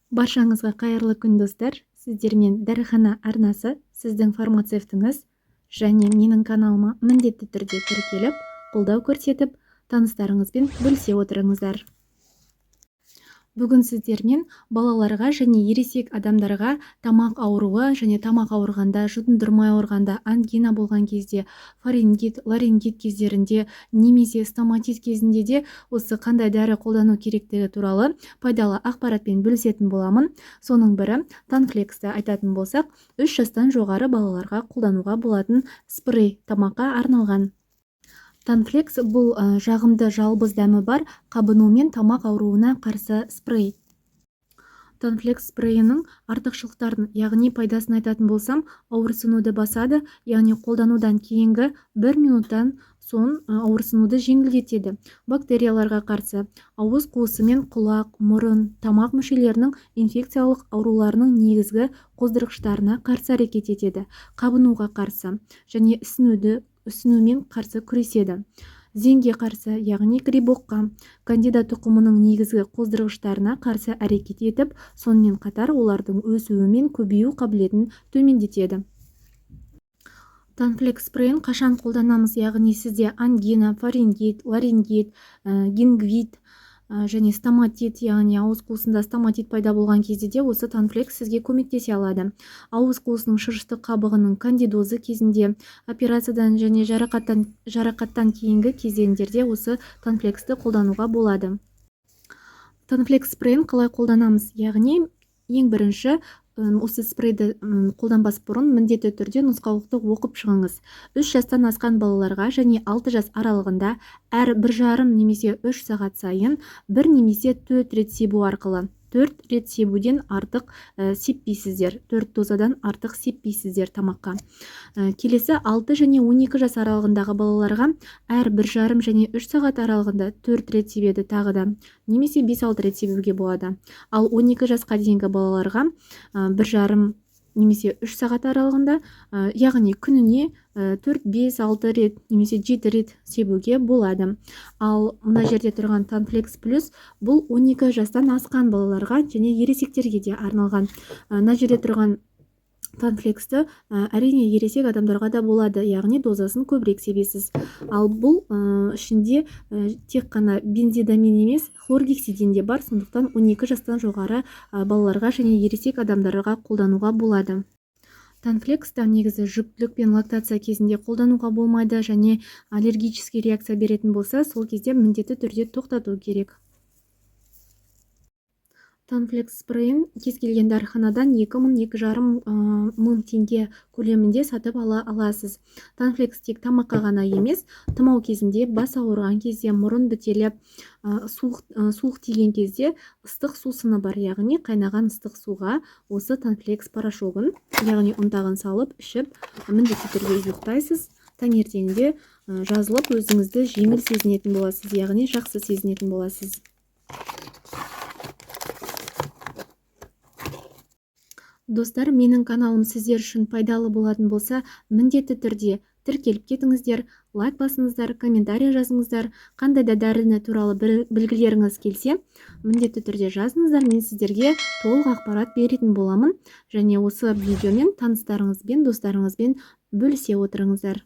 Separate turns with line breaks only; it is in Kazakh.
Баршаңызға қайырлы күн достар. Сіздермен дәріхана арнасы, сіздің фармацевтіңіз және менің каналыма міндетті түрде тіркеліп, қолдау көрсетіп, таныстарыңызбен бөлісе отырыңыздар. Бүгін сіздермен балаларға және ересек адамдарға тамақ ауруы және тамақ ауырғанда, жұтындырмай ауырғанда, ангина болған кезде, фарингит, ларингит кездерінде, немесе стоматит кезінде де осы қандай дәрі қолдану керектігі туралы пайдалы ақпаратпен бөлісетін боламын. Соның бірі Танфлексті айтатын болсақ, 3 жастан жоғары балаларға қолдануға болатын спрей, тамаққа арналған. Танфлекс бұл жағымды жалбыз дәмі бар қабыну мен тамақ ауруына қарсы спрей. Танфлекс спрейінің артықшылықтарын, яғни пайдасын айтатын болсам, ауырсынуды басады, яғни қолданудан кейінгі 1 минуттан соң ауырсынуды жеңілдетеді. Бактерияларға қарсы, ауыз қуысы мен құлақ, мұрын, тамақ мүшелерінің инфекциялық ауруларының негізгі қоздырғыштарына қарсы әрекет етеді. Қабынуға қарсы және ісінумен қарсы күреседі. Зеңге қарсы, яғни грибокқа, кандида тұқымының негізгі қоздырғыштарына қарсы әрекет етіп, сонымен қатар олардың өсуі мен көбею қабілетін төмендетеді. Танфлекс спрейін қашан қолданамыз, яғни сізде ангина, фарингит, ларингит, гингвит және стоматит, яғни ауыз қуысында стоматит пайда болған кезде де осы Танфлекс сізге көмектесе алады. Ауыз қуысының шырышты қабығының кандидозы кезінде, операциядан және жарақаттан кейінгі кезеңдерде осы Танфлексті қолдануға болады. Танфлекс спрейін қалай қолданамыз, яғни ең бірінші осы спрейді қолданбас бұрын міндетті түрде нұсқаулықты оқып шығыңыз. 3 жастан асқан балаларға және 6 жас аралығында әр 1,5 немесе 3 сағат сайын 1 немесе 4 рет себу арқылы 4 рет себуден артық сеппейсіздер, 4 дозадан артық сеппейсіздер тамаққа. Келесі 6 және 12 жас аралығындағы балаларға әр 1,5 және 3 сағат аралығында 4 рет себеді тағы да, немесе 5-6 рет себуге болады. Ал 12 жасқа дейінгі балаларға 1,5 немесе 3 сағат аралығында, яғни күніне 4, 5, 6 рет немесе 7 рет себуге болады. Ал мына жерде тұрған Танфлекс плюс бұл 12 жастан асқан балаларға және ересектерге де арналған. Мына жерде тұрған Танфлексті әрине ересек адамдарға да болады, яғни дозасын көбірек себесіз. Ал бұл ішінде тек қана бензидамин емес, хлоргексидин де бар, сондықтан 12 жастан жоғары балаларға және ересек адамдарға қолдануға болады. Танфлексті негізі жүктілік пен лактация кезінде қолдануға болмайды, және аллергический реакция беретін болса, сол кезде міндетті түрде тоқтату керек. Танфлекс спрейін кез келген дәріханадан 2,000-2,5 мың теңге көлемінде сатып ала аласыз. Танфлекс тек тамаққа ғана емес, тұмау кезінде, бас ауырған кезде, мұрын бітелеп, суық тиген кезде ыстық сусыны бар, яғни қайнаған ыстық суға осы Танфлекс порошогын, яғни ұнтағын салып, ішіп, міндетті түрде ұйықтайсыз. Таңертеңде жазылып, өзіңізді жеңіл сезінетін боласыз, яғни жақсы сезінетін боласыз. Достар, менің каналым сіздер үшін пайдалы болатын болса, міндетті түрде тіркеліп кетіңіздер, лайк басыңыздар, комментарий жазыңыздар. Қандай да дәріні туралы білгілеріңіз келсе, міндетті түрде жазыңыздар, мен сіздерге толық ақпарат беретін боламын. Және осы видеомен таныстарыңызбен, достарыңызбен бөлісе отырыңыздар.